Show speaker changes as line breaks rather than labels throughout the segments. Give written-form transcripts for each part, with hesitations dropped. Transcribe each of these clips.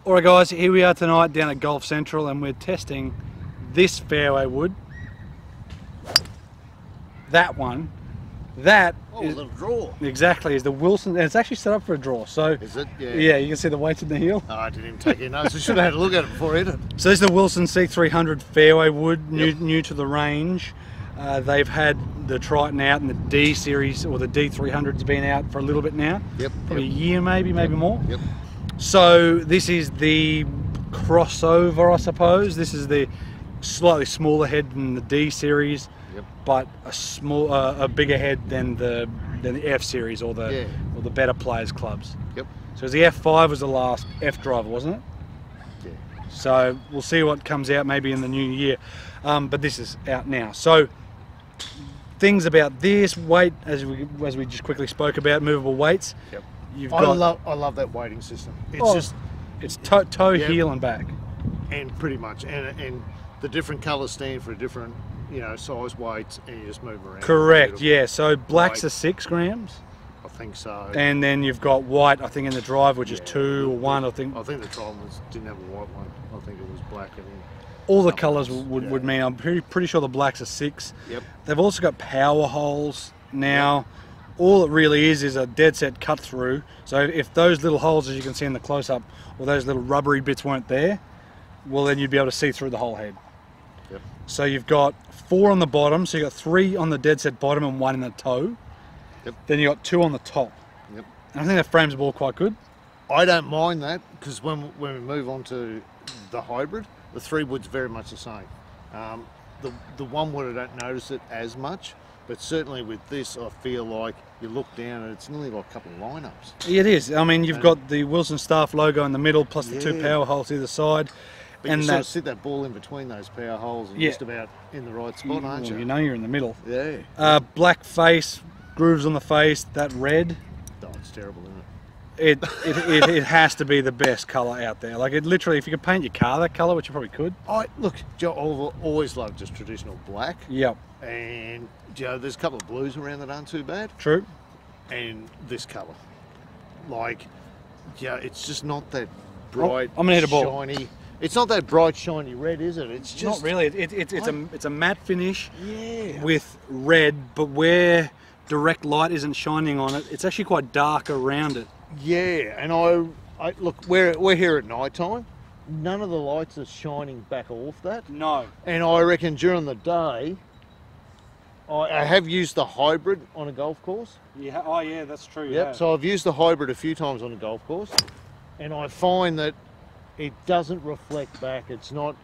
Alright guys, here we are tonight down at Golf Central and we're testing this fairway wood. That one. That is
a little draw.
Exactly, is the Wilson, and it's actually set up for a draw. So
is it? Yeah.
Yeah, you can see the weights in the heel.
Oh, I didn't even take any notes. I should have had a look at it before I hit it.
So this is the Wilson C300 Fairway wood, new to the range. They've had the Triton out and the D series, or the D300's been out for a little bit now.
Yep.
Probably a year maybe more.
Yep.
So this is the crossover, I suppose. This is the slightly smaller head than the D series. Yep. But a bigger head than the F series or the better players clubs.
Yep.
So the F5 was the last F driver, wasn't it?
Yeah.
So we'll see what comes out maybe in the new year, but this is out now. So things about this weight, as we just quickly spoke about, movable weights.
Yep.
I
love that weighting system.
It's toe, heel, and back,
and pretty much, and the different colours stand for different, size weights, and you just move around.
Correct. Yeah. So blacks are 6 grams.
I think so.
And then you've got white, I think, in the drive, which is 2 or 1. I think
the Triton didn't have a white one. I think it was black and then
all the colours would mean. I'm pretty sure the blacks are 6.
Yep.
They've also got power holes now. Yep. All it really is a dead set cut through. So if those little holes, as you can see in the close-up, or those little rubbery bits weren't there, well then you'd be able to see through the whole head.
Yep.
So you've got 4 on the bottom, so you've got 3 on the dead set bottom and 1 in the toe.
Yep.
Then you've got 2 on the top.
Yep. And
I think that frames the ball quite good.
I don't mind that, because when we move on to the hybrid, the 3 wood's very much the same. The 1 wood I don't notice it as much, but certainly with this I feel like you look down and it's nearly like a couple of lineups.
It is. I mean, you've got the Wilson Staff logo in the middle, plus the 2 power holes either side.
But you sort of sit that ball in between those power holes and just about in the right spot, aren't you?
You know you're in the middle.
Yeah.
Black face, grooves on the face, that red.
Oh, it's terrible, isn't it?
It has to be the best colour out there. Like, it literally, if you could paint your car that colour, which you probably could.
Look, Joe, I've always loved just traditional black.
Yep.
And there's a couple of blues around that aren't too bad.
True.
And this colour, it's just not that bright,
I'm gonna hit a ball.
shiny. It's not that bright, shiny red, is it? It's just
not really. It's a matte finish.
Yeah.
With red, but where direct light isn't shining on it, it's actually quite dark around it.
Yeah, and I look, we're here at night time. None of the lights are shining back off that.
No.
And I reckon during the day, I have used the hybrid on a golf course.
Yeah. Oh yeah, that's true.
Yep.
Yeah.
So I've used the hybrid a few times on a golf course, and I find that it doesn't reflect back. It's not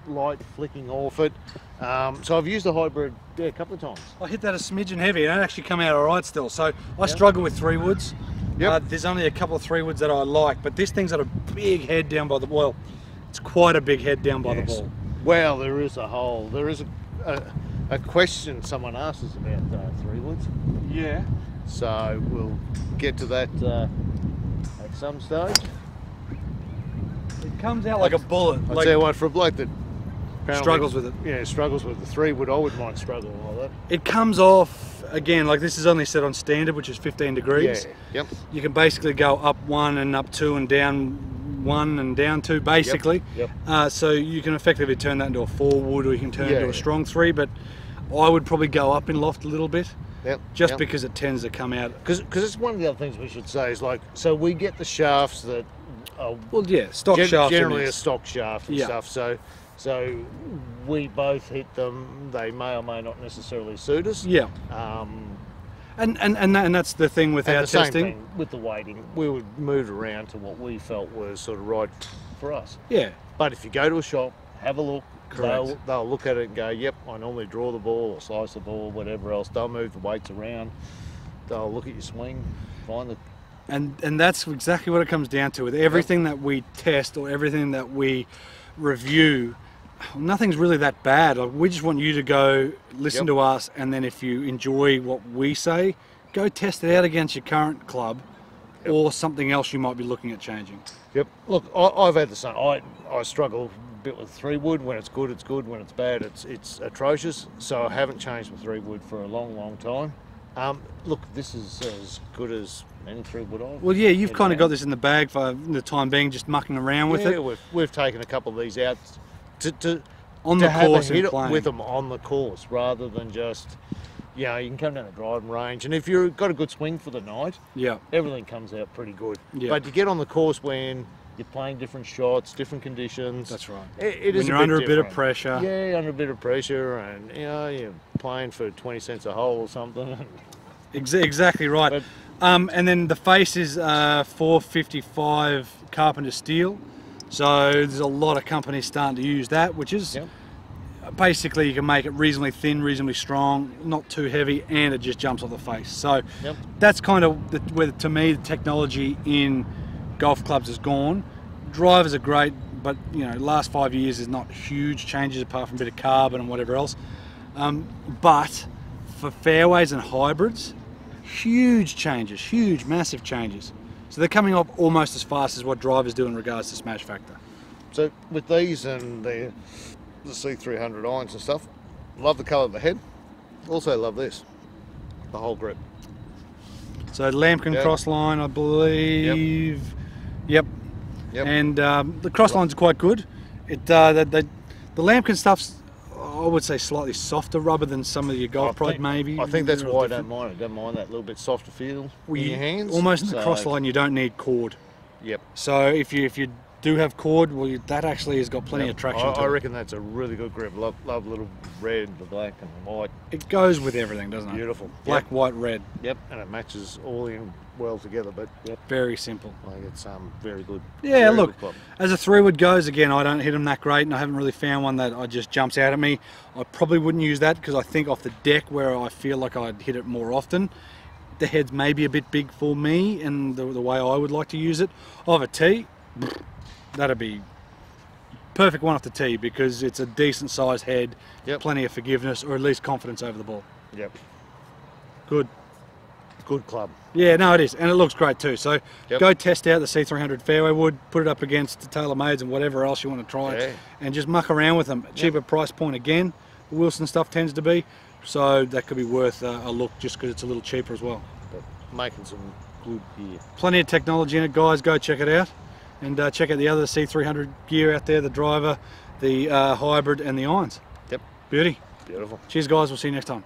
light flicking off it. So I've used the hybrid a couple of times.
I hit that a smidgen heavy and it actually come out all right still. So I struggle with 3 woods.
Yep.
There's only a couple of 3 woods that I like, but this thing's got a big head down by the ball. It's quite a big head down by the ball.
Well, there is a hole. There is a question someone asked us about 3 woods.
Yeah.
So we'll get to that at some stage.
It comes out like a bullet.
I'll tell you what, for a bloke that
struggles with it.
Yeah, struggles with the 3 wood, I wouldn't mind struggling like that.
It comes off, again, like this is only set on standard, which is 15 degrees.
Yeah, yep.
You can basically go up 1 and up 2 and down 1 and down 2, basically.
Yep.
So you can effectively turn that into a 4 wood, or you can turn it into a strong 3, but I would probably go up in loft a little bit.
Yep.
Just because it tends to come out.
Because it's one of the other things we should say is, like, so we get the shafts that are
stock shafts.
Generally a stock shaft and stuff. So we both hit them. They may or may not necessarily suit us.
Yeah. And that's the thing with our testing.
Same thing with the weighting. We would move around to what we felt was sort of right for us.
Yeah.
But if you go to a shop, have a look.
Correct.
They'll look at it and go, yep, I normally draw the ball or slice the ball, whatever else. They'll move the weights around. They'll look at your swing, find the...
And that's exactly what it comes down to. With everything that we test or everything that we review, nothing's really that bad. Like, we just want you to go listen to us, and then if you enjoy what we say, go test it out against your current club or something else you might be looking at changing.
Yep. Look, I've had the same. I struggle a bit with 3 wood. When it's good, it's good. When it's bad, it's atrocious. So I haven't changed my 3 wood for a long time. Look, this is as good as any 3-wood I've.
Well, yeah, you've kind of
had.
got this in the bag for the time being, just mucking around with it.
Yeah, we've taken a couple of these out
On
to
the
have
course
a hit
and playing.
with them on the course, rather than just, you know, you can come down the driving range, and if you've got a good swing for the night,
Yeah.
everything comes out pretty good.
Yeah.
But you get on the course when you're playing different shots, different conditions.
That's right.
It
When
is
you're under a bit of
different.
pressure.
Yeah, under a bit of pressure, and you know, you're playing for 20 cents a hole or something.
Exactly right.
But-
And then the face is 455 Carpenter steel. So there's a lot of companies starting to use that, which is
Yep.
basically you can make it reasonably thin, reasonably strong, not too heavy, and it just jumps off the face. So
Yep.
that's kind of where, to me, the technology in golf clubs has gone. Drivers are great, but you know, last 5 years is not huge changes apart from a bit of carbon and whatever else. But for fairways and hybrids, huge changes, huge, massive changes. So they're coming up almost as fast as what drivers do in regards to smash factor.
So with these and the C300 irons and stuff, love the colour of the head. Also love this, the whole grip.
So Lambkin
Yeah.
crossline, I believe. Yep.
Yep.
And the crossline's quite good. The Lambkin stuff's, I would say, slightly softer rubber than some of your Golf Pride maybe.
I think that's
They're
why I
different.
don't mind it. Don't mind that little bit softer feel
Well,
in your hands.
Almost in the
So,
crossline, you don't need cord.
Yep.
So if you do have cord, well, that actually has got plenty of traction to
I
it.
reckon that's a really good grip. Love a little red, the black and the white.
It goes with everything, doesn't it?
Beautiful.
Black,
Yep.
white, red.
Yep. And it matches all in well together. But yep,
Very simple.
I think it's very good.
Yeah,
Very
look,
good club.
as a 3-wood goes, again, I don't hit them that great, and I haven't really found one that just jumps out at me. I probably wouldn't use that because I think off the deck where I feel like I'd hit it more often, the head's maybe a bit big for me and the way I would like to use it. Off a tee, that'd be perfect one off the tee because it's a decent sized head,
Yep.
plenty of forgiveness, or at least confidence over the ball.
Yep.
Good.
Good club.
Yeah, no, it is, and it looks great too. So
Yep.
go test out the C300 Fairway wood, put it up against the TaylorMades and whatever else you want to try,
Yeah.
and just muck around with them. Cheaper price point again. The Wilson stuff tends to be, so that could be worth a look just because it's a little cheaper as well.
But making some good gear.
Plenty of technology in it, guys. Go check it out, and check out the other C300 gear out there: the driver, the hybrid, and the irons.
Yep.
Beauty.
Beautiful.
Cheers, guys. We'll see you next time.